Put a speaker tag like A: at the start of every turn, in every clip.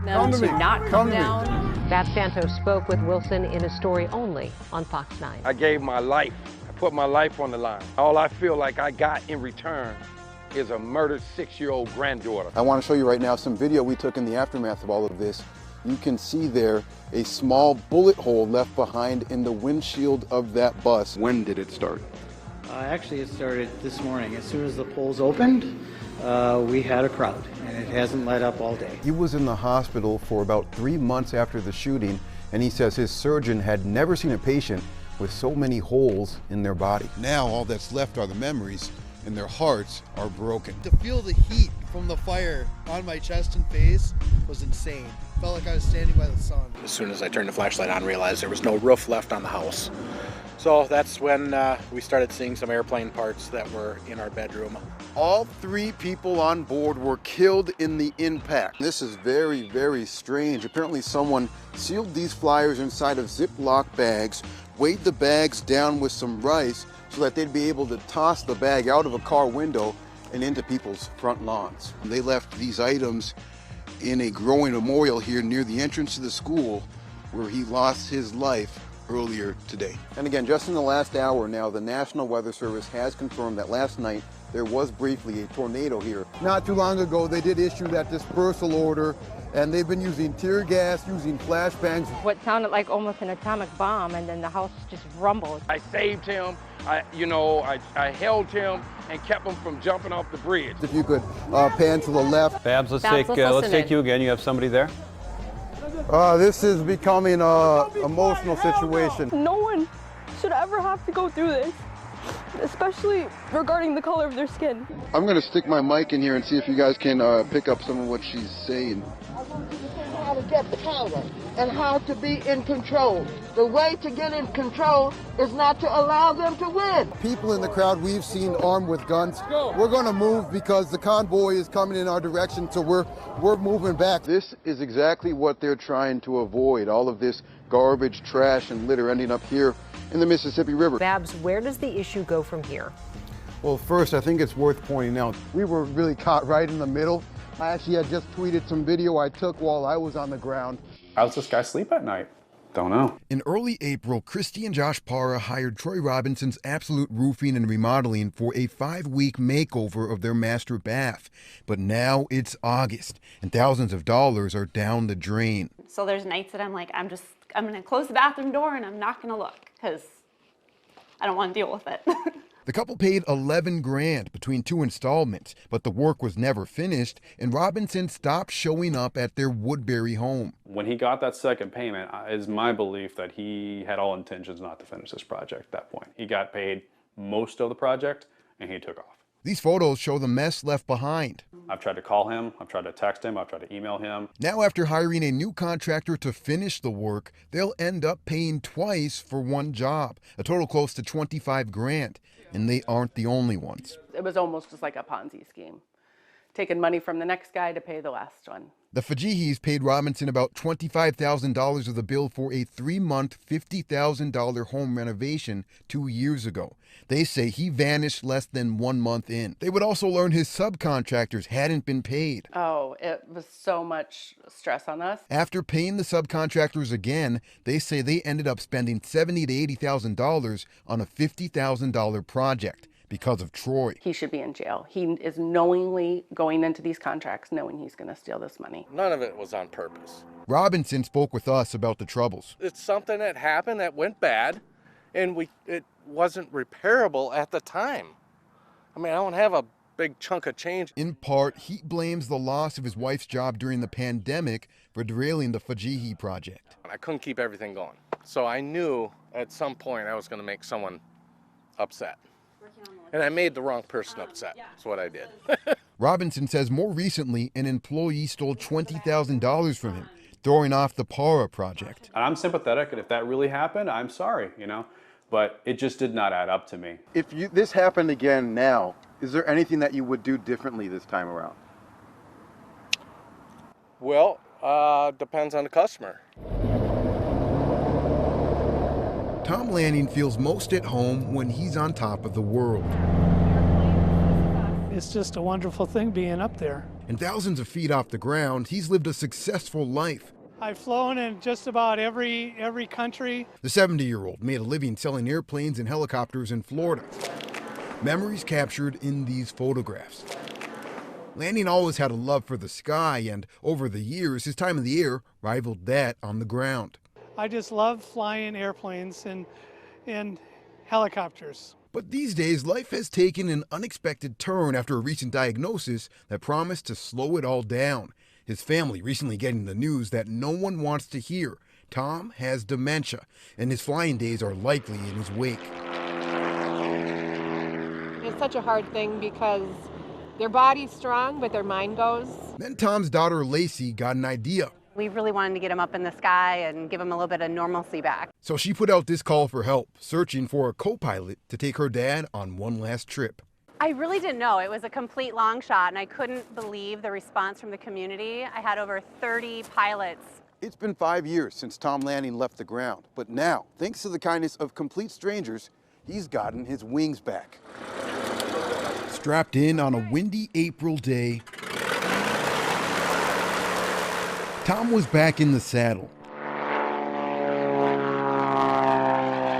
A: them to not come down.
B: Babs Santos spoke with Wilson in a story only on Fox 9.
C: I gave my life. I put my life on the line. All I feel like I got in return is a murdered 6-year-old granddaughter.
D: I want to show you right now some video we took in the aftermath of all of this. You can see there a small bullet hole left behind in the windshield of that bus. When did it start?
E: Actually, it started this morning. As soon as the polls opened, we had a crowd, and it hasn't let up all day.
D: He was in the hospital for about 3 months after the shooting, and he says his surgeon had never seen a patient with so many holes in their body. Now all that's left are the memories, and their hearts are broken.
F: To feel the heat from the fire on my chest and face was insane. Felt like I was standing by the sun.
G: As soon as I turned the flashlight on, realized there was no roof left on the house. So that's when we started seeing some airplane parts that were in our bedroom.
D: All 3 people on board were killed in the impact. This is very, very strange. Apparently someone sealed these flyers inside of Ziploc bags, weighed the bags down with some rice so that they'd be able to toss the bag out of a car window and into people's front lawns. They left these items in a growing memorial here near the entrance to the school where he lost his life earlier today. And again, just in the last hour now, the National Weather Service has confirmed that last night there was briefly a tornado here. Not too long ago, they did issue that dispersal order, and they've been using tear gas, using flashbangs.
H: What sounded like almost an atomic bomb, and then the house just rumbled.
C: I saved him. I held him and kept him from jumping off the bridge.
D: If you could pan to the left.
I: Babs, let's
A: Babs, let's
I: take you again. You have somebody there?
D: This is becoming an emotional situation.
H: No one should ever have to go through this, especially regarding the color of their skin.
D: I'm going to stick my mic in here and see if you guys can pick up some of what she's saying.
J: How to get power and how to be in control. The way to get in control is not to allow them to win.
D: People in the crowd we've seen armed with guns. We're going to move because the convoy is coming in our direction, so we're moving back. This is exactly what they're trying to avoid, all of this garbage, trash, and litter ending up here in the Mississippi River.
B: Babs, where does the issue go from here?
D: Well, first, I think it's worth pointing out, we were really caught right in the middle. I actually had just tweeted some video I took while I was on the ground.
I: How does this guy sleep at night? Don't know.
D: In early April, Christy and Josh Parra hired Troy Robinson's Absolute Roofing and Remodeling for a 5-week makeover of their master bath. But now it's August, and thousands of dollars are down the drain.
K: So there's nights that I'm like, I'm going to close the bathroom door and I'm not going to look because I don't want to deal with it.
D: The couple paid $11 grand between 2 installments, but the work was never finished, and Robinson stopped showing up at their Woodbury home.
I: When he got that second payment, it's my belief that he had all intentions not to finish this project at that point. He got paid most of the project, and he took off.
D: These photos show the mess left behind.
I: I've tried to call him, I've tried to text him, I've tried to email him.
D: Now, after hiring a new contractor to finish the work, they'll end up paying twice for one job, a total close to 25 grand. And they aren't the only ones.
L: It was almost just like a Ponzi scheme, taking money from the next guy to pay the last one.
D: The Fajihis paid Robinson about $25,000 of the bill for a 3-month, $50,000 home renovation 2 years ago. They say he vanished less than 1 month in. They would also learn his subcontractors hadn't been paid.
L: Oh, it was so much stress on us.
D: After paying the subcontractors again, they say they ended up spending $70,000 to $80,000 on a $50,000 project. Because of Troy.
L: He should be in jail. He is knowingly going into these contracts knowing he's going to steal this money.
C: None of it was on purpose.
D: Robinson spoke with us about the troubles.
C: It's something that happened that went bad, and it wasn't repairable at the time. I mean, I don't have a big chunk of change.
D: In part, he blames the loss of his wife's job during the pandemic for derailing the Fajihi project.
C: I couldn't keep everything going. So I knew at some point I was going to make someone upset. And I made the wrong person upset. That's what I did.
D: Robinson says more recently, an employee stole $20,000 from him, throwing off the Parra project.
I: And I'm sympathetic, and if that really happened, I'm sorry, but it just did not add up to me.
D: If this happened again now, is there anything that you would do differently this time around?
C: Well, depends on the customer.
D: Tom Lanning feels most at home when he's on top of the world.
M: It's just a wonderful thing being up there.
D: and thousands of feet off the ground, he's lived a successful life.
A: I've flown in just about every country.
D: The 70-year-old made a living selling airplanes and helicopters in Florida. Memories captured in these photographs. Lanning always had a love for the sky, and over the years, his time in the air rivaled that on the ground.
A: I just love flying airplanes and helicopters.
D: But these days, life has taken an unexpected turn after a recent diagnosis that promised to slow it all down. His family recently getting the news that no one wants to hear. Tom has dementia, and his flying days are likely in his wake.
M: It's such a hard thing because their body's strong, but their mind goes.
D: Then Tom's daughter, Lacey, got an idea.
N: We really wanted to get him up in the sky and give him a little bit of normalcy back.
D: So she put out this call for help, searching for a co-pilot to take her dad on one last trip.
N: I really didn't know. It was a complete long shot, and I couldn't believe the response from the community. I had over 30 pilots.
D: It's been 5 years since Tom Lanning left the ground, but now, thanks to the kindness of complete strangers, he's gotten his wings back. Strapped in on a windy April day, Tom was back in the saddle,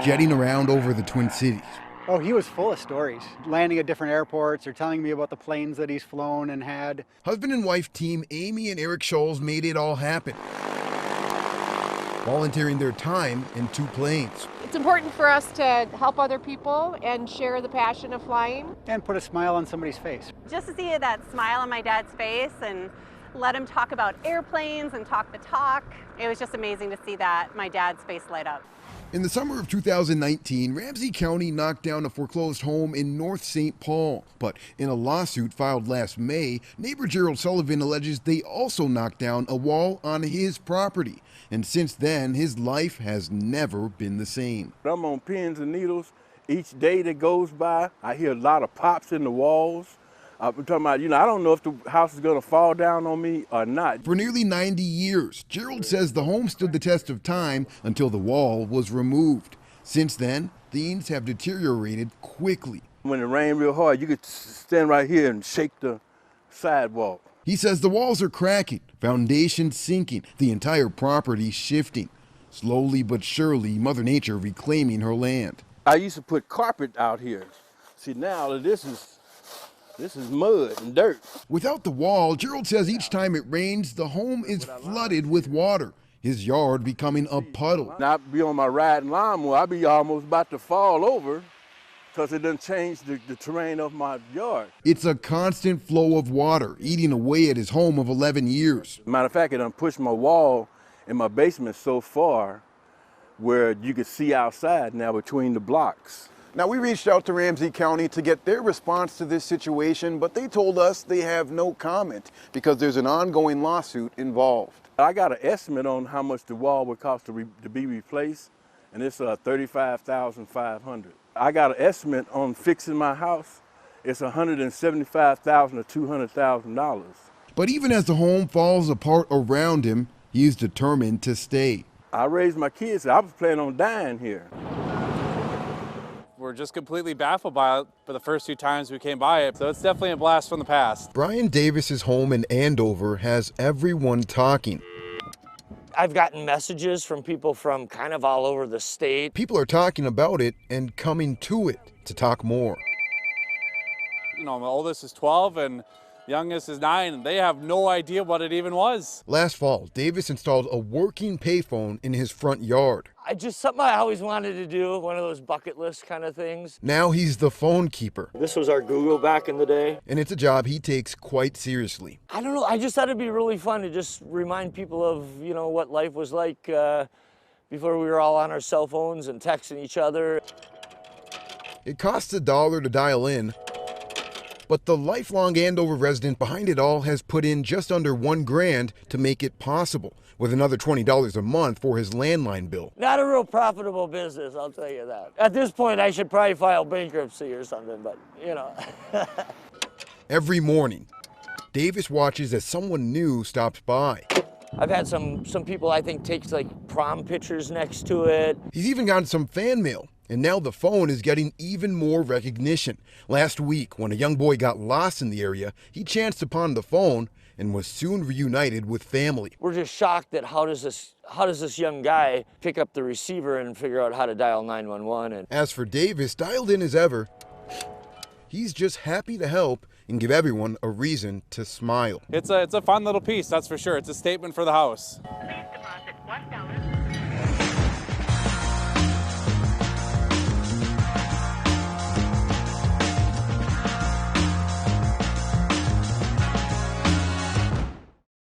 D: jetting around over the Twin Cities.
E: Oh, he was full of stories, landing at different airports or telling me about the planes that he's flown and had.
D: Husband and wife team Amy and Eric Scholes made it all happen, volunteering their time in 2 planes.
M: It's important for us to help other people and share the passion of flying.
E: And put a smile on somebody's face.
N: Just to see that smile on my dad's face and let him talk about airplanes and talk the talk, it was just amazing to see that, my dad's face light up.
D: In the summer of 2019, Ramsey County knocked down a foreclosed home in North St. Paul. But in a lawsuit filed last May, neighbor Gerald Sullivan alleges they also knocked down a wall on his property. And since then, his life has never been the same.
O: I'm on pins and needles. Each day that goes by, I hear a lot of pops in the walls. I'm talking about, I don't know if the house is going to fall down on me or not.
D: For nearly 90 years, Gerald says the home stood the test of time until the wall was removed. Since then, things have deteriorated quickly.
O: When it rained real hard, you could stand right here and shake the sidewalk.
D: He says the walls are cracking, foundations sinking, the entire property shifting. Slowly but surely, Mother Nature reclaiming her land.
O: I used to put carpet out here. See, now this is mud and dirt.
D: Without the wall, Gerald says each time it rains, the home is flooded with water, his yard becoming a puddle.
O: Now I be on my riding lawnmower, I be almost about to fall over because it done changed the terrain of my yard.
D: It's a constant flow of water eating away at his home of 11 years.
O: Matter of fact, it done pushed my wall in my basement so far where you could see outside now between the blocks.
D: Now, we reached out to Ramsey County to get their response to this situation, but they told us they have no comment because there's an ongoing lawsuit involved.
O: I got an estimate on how much the wall would cost to be replaced, and it's $35,500. I got an estimate on fixing my house. It's $175,000 to $200,000.
D: But even as the home falls apart around him, he's determined to stay.
O: I raised my kids. I was planning on dying here.
P: We're just completely baffled by it for the first 2 times we came by it. So it's definitely a blast from the past.
D: Brian Davis's home in Andover has everyone talking.
Q: I've gotten messages from people from kind of all over the state.
D: People are talking about it and coming to it to talk more.
P: My oldest is 12 and youngest is 9, and they have no idea what it even was.
D: Last fall, Davis installed a working payphone in his front yard.
Q: Something I always wanted to do, one of those bucket list kind of things.
D: Now he's the phone keeper.
Q: This was our Google back in the day.
D: And it's a job he takes quite seriously.
Q: I don't know, I just thought it'd be really fun to just remind people of, what life was like before we were all on our cell phones and texting each other.
D: It costs $1 to dial in, but the lifelong Andover resident behind it all has put in just under $1,000 to make it possible, with another $20 a month for his landline bill.
Q: Not a real profitable business, I'll tell you that. At this point, I should probably file bankruptcy or something, but
D: Every morning, Davis watches as someone new stops by.
Q: I've had some people, I think, take prom pictures next to it.
D: He's even gotten some fan mail. And now the phone is getting even more recognition. Last week, when a young boy got lost in the area, he chanced upon the phone and was soon reunited with family.
Q: We're just shocked that how does this young guy pick up the receiver and figure out how to dial 911? And
D: as for Davis, dialed in as ever, he's just happy to help and give everyone a reason to smile.
P: It's a fun little piece, that's for sure. It's a statement for the house.